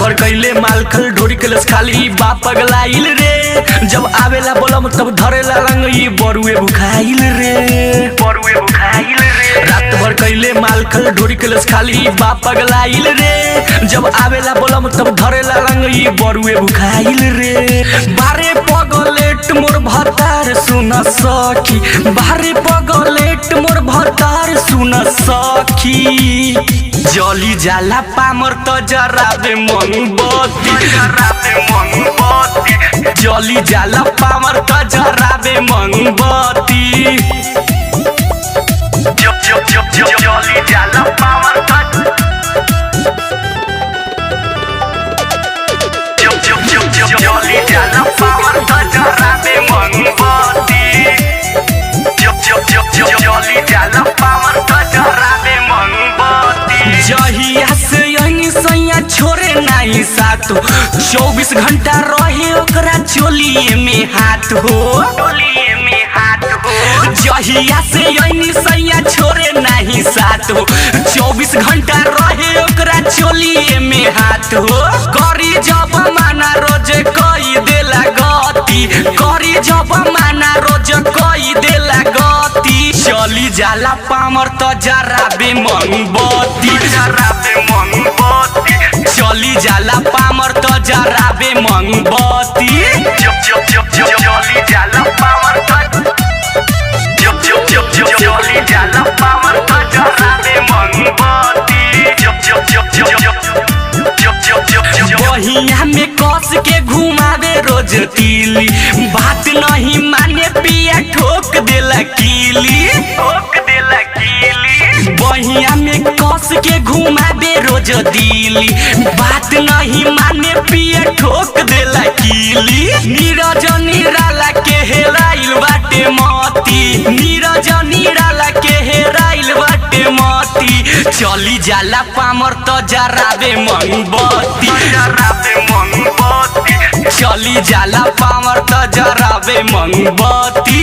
भर कैले मालखल ढोरी कलस खाली बाप पगलाइल रे। जब आवेला बोलम तब धरेला रंग ई बरुए बुखाइल रे, बरुए बुखाइल रे। रात भर कैले मालखल ढोरी कलस खाली बाप पगलाइल रे। जब आवेला बोलम तब धरेला रंग ई बरुए बुखाइल रे। बारे पगलेट मोर भतार सुन सखी, बारे पगलेट मोर भतार सुन सखी। जली जाला पामर त जराबे मोमबत्ती, जराबे मोमबत्ती। जली जाला पामर त जराबे मोमबत्ती। जली जाला पामर त जली जाला पामर त जराबे मोमबत्ती। जली जाला पामर त जराबे मोमबत्ती। जहिया से यही सैया छोरे नहीं सातो, 24 घंटा रहे ओकरा चोलिए में हाथ हो, चोलिए में हाथ हो। जहिया से यही सैया छोरे नहीं सातो, 24 घंटा रहे ओकरा चोलिए में हाथ हो। करी जब माना रोज कई देला गति, करी जब माना रोज कई देला गति। चली जाला पामर त जराबे मोमबत्ती, जराबे मोमबत्ती। चली जाला पामर त जराबे मोमबत्ती। चली जाला पामर त चली जाला पामर त जराबे मोमबत्ती। बहिया में कस के घुमावे रोज तीली, बात नहीं माने पिया ठोक देला कीली, ठोक देला कीली। बहिया में कस के घुमावे रोज दिली, बात नहीं माने पिया ठोक देला कीली। नीरज निराला के हेराइल बाटे मोती, नीरज निराला के हेराइल बाटे मोती। चली जाला पामर त जराबे मोमबत्ती, जराबे मोमबत्ती। चली जाला पामर त जराबे मोमबत्ती।